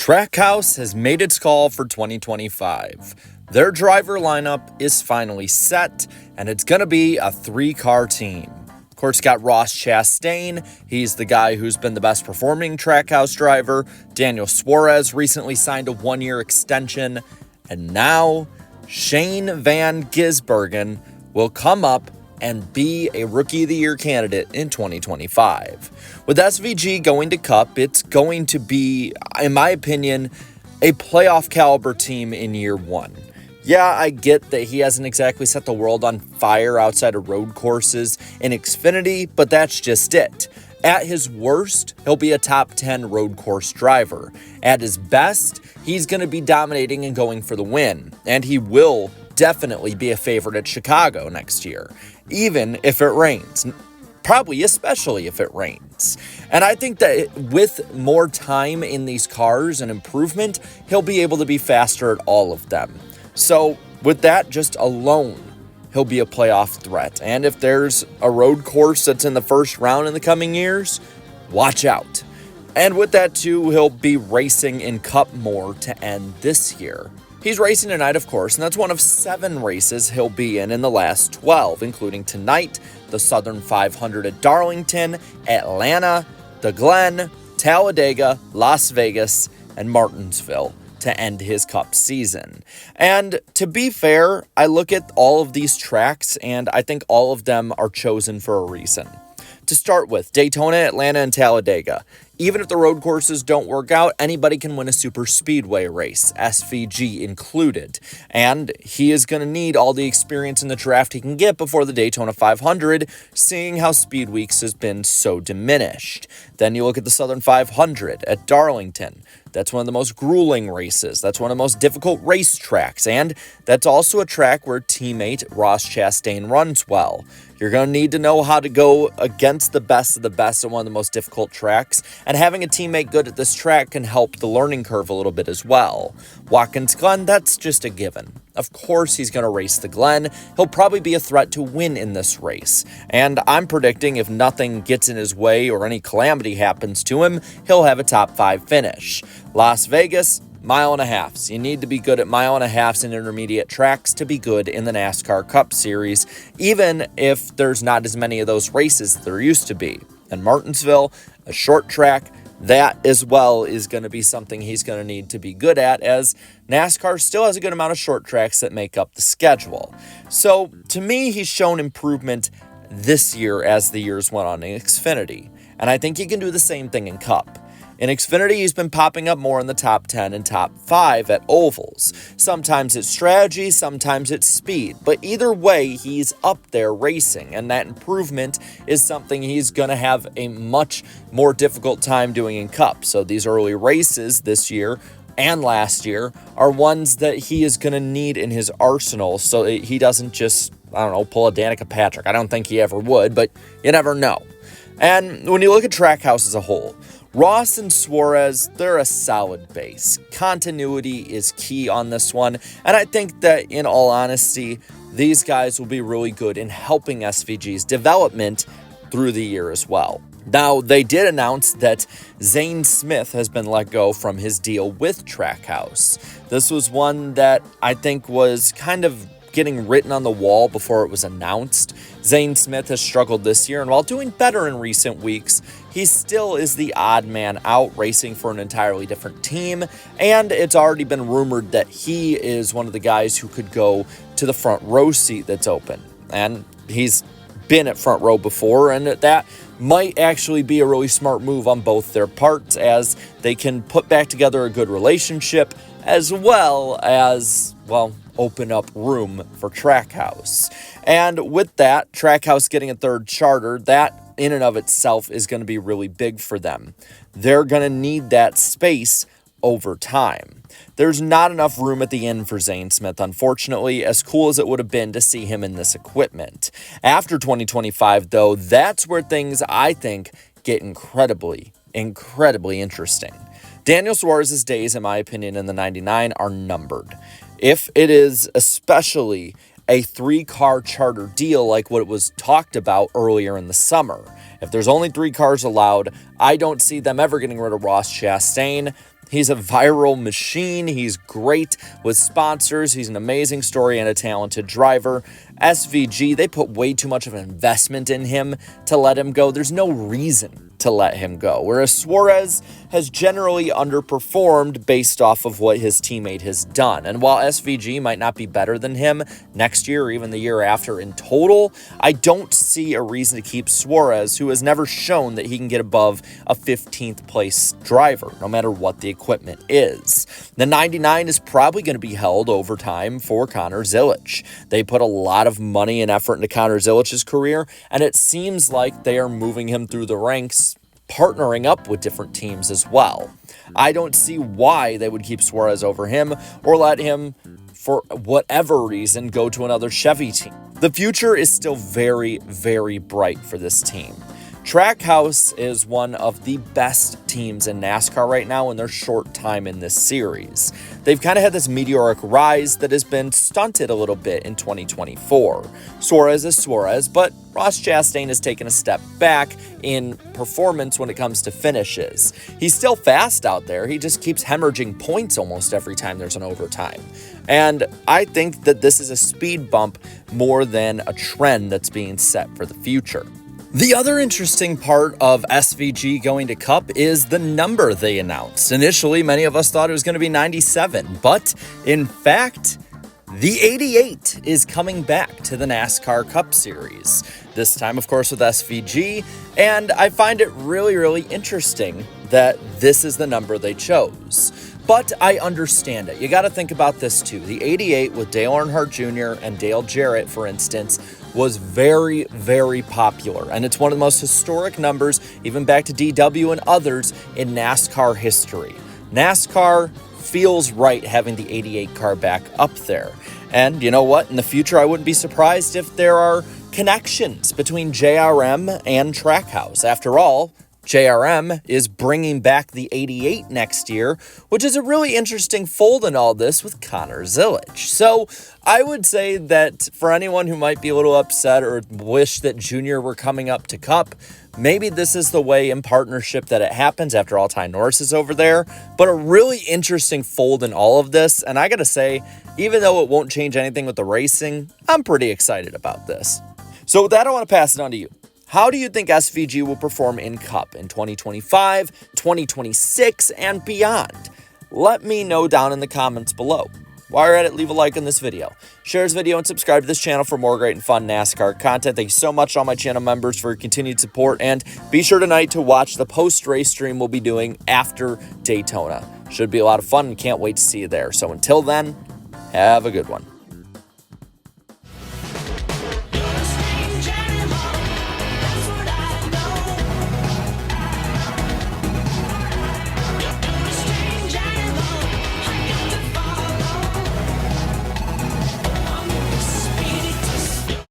Trackhouse has made its call for 2025. Their driver lineup is finally set, and it's going to be a three-car team. Of course, it's got Ross Chastain. He's the guy who's been the best performing Trackhouse driver. Daniel Suarez recently signed a one-year extension. And now, Shane Van Gisbergen will come up and be a Rookie of the Year candidate in 2025. With SVG going to Cup, it's going to be, in my opinion, a playoff caliber team in year one. Yeah, I get that he hasn't exactly set the world on fire outside of road courses in Xfinity, but that's just it. At his worst, he'll be a top 10 road course driver. At his best, he's going to be dominating and going for the win, and he will definitely be a favorite at Chicago next year, even if it rains. Probably especially if it rains. And I think that with more time in these cars and improvement, he'll be able to be faster at all of them. So with that just alone, he'll be a playoff threat. And if there's a road course that's in the first round in the coming years, watch out. And with that too, he'll be racing in Cup more to end this year. He's racing tonight, of course, and that's one of 7 races he'll be in the last 12, including tonight, the Southern 500 at Darlington, Atlanta, the Glen, Talladega, Las Vegas, and Martinsville to end his Cup season. And to be fair, I look at all of these tracks, and I think all of them are chosen for a reason. To start with, Daytona, Atlanta, and Talladega. Even if the road courses don't work out, anybody can win a super speedway race, SVG included. And he is going to need all the experience in the draft he can get before the Daytona 500, seeing how Speed Weeks has been so diminished. Then you look at the Southern 500 at Darlington. That's one of the most grueling races. That's one of the most difficult racetracks. And that's also a track where teammate Ross Chastain runs well. You're going to need to know how to go against the best of the best at one of the most difficult tracks, and having a teammate good at this track can help the learning curve a little bit as well. Watkins Glen, that's just a given. Of course he's going to race the Glen. He'll probably be a threat to win in this race. And I'm predicting if nothing gets in his way or any calamity happens to him, he'll have a top 5 finish. Las Vegas, 1.5 miles. You need to be good at 1.5 miles in intermediate tracks to be good in the NASCAR Cup Series, even if there's not as many of those races as there used to be. And Martinsville, a short track, that as well is going to be something he's going to need to be good at, as NASCAR still has a good amount of short tracks that make up the schedule. So to me, he's shown improvement this year as the years went on in Xfinity, and I think he can do the same thing in Cup. In Xfinity, he's been popping up more in the top 10 and top 5 at ovals. Sometimes it's strategy, sometimes it's speed. But either way, he's up there racing, and that improvement is something he's going to have a much more difficult time doing in Cup. So these early races this year and last year are ones that he is going to need in his arsenal so he doesn't just, pull a Danica Patrick. I don't think he ever would, but you never know. And when you look at Trackhouse as a whole, Ross and Suarez, they're a solid base. Continuity is key on this one, and I think that, in all honesty, these guys will be really good in helping SVG's development through the year as well. Now, they did announce that Zane Smith has been let go from his deal with Trackhouse. This was one that I think was kind of getting written on the wall before it was announced. Zane Smith has struggled this year, and while doing better in recent weeks, he still is the odd man out racing for an entirely different team, and it's already been rumored that he is one of the guys who could go to the front row seat that's open. And he's been at front row before, and that might actually be a really smart move on both their parts, as they can put back together a good relationship as well as, open up room for Trackhouse. And with that, Trackhouse getting a third charter, that in and of itself is going to be really big for them. They're going to need that space over time. There's not enough room at the end for Zane Smith, unfortunately, as cool as it would have been to see him in this equipment. After 2025, though, that's where things, I think, get incredibly interesting. Daniel Suarez's days, in my opinion, in the 99 are numbered. If it is especially a 3-car charter deal like what was talked about earlier in the summer, if there's only 3 cars allowed, I don't see them ever getting rid of Ross Chastain. He's a viral machine. He's great with sponsors. He's an amazing story and a talented driver. SVG, they put way too much of an investment in him to let him go. There's no reason to let him go. Whereas Suarez has generally underperformed based off of what his teammate has done. And while SVG might not be better than him next year or even the year after in total, I don't see a reason to keep Suarez, who has never shown that he can get above a 15th place driver, no matter what the equipment is. The 99 is probably going to be held over time for Connor Zilisch. They put a lot of money and effort into Connor Zilisch's career, and it seems like they are moving him through the ranks, partnering up with different teams as well. I don't see why they would keep Suarez over him or let him, for whatever reason, go to another Chevy team. The future is still very, very bright for this team. Trackhouse is one of the best teams in NASCAR right now in their short time in this series. They've kind of had this meteoric rise that has been stunted a little bit in 2024. Suarez is Suarez, but Ross Chastain has taken a step back in performance when it comes to finishes. He's still fast out there. He just keeps hemorrhaging points almost every time there's an overtime. And I think that this is a speed bump more than a trend that's being set for the future. The other interesting part of SVG going to Cup is the number they announced. Initially, many of us thought it was going to be 97, but in fact, the 88 is coming back to the NASCAR Cup Series. This time, of course, with SVG, and I find it really, really interesting that this is the number they chose. But I understand it. You got to think about this too. The 88 with Dale Earnhardt Jr. and Dale Jarrett, for instance, was very, very popular. And it's one of the most historic numbers, even back to DW and others, in NASCAR history. NASCAR feels right having the 88 car back up there. And you know what? In the future, I wouldn't be surprised if there are connections between JRM and Trackhouse. After all, JRM is bringing back the 88 next year, which is a really interesting fold in all this with Connor Zilisch. So I would say that for anyone who might be a little upset or wish that Junior were coming up to Cup, maybe this is the way in partnership that it happens. After all, Ty Norris is over there. But a really interesting fold in all of this. And I got to say, even though it won't change anything with the racing, I'm pretty excited about this. So with that, I want to pass it on to you. How do you think SVG will perform in Cup in 2025, 2026, and beyond? Let me know down in the comments below. While you're at it, leave a like on this video. Share this video and subscribe to this channel for more great and fun NASCAR content. Thank you so much to all my channel members for your continued support. And be sure tonight to watch the post-race stream we'll be doing after Daytona. Should be a lot of fun and can't wait to see you there. So until then, have a good one.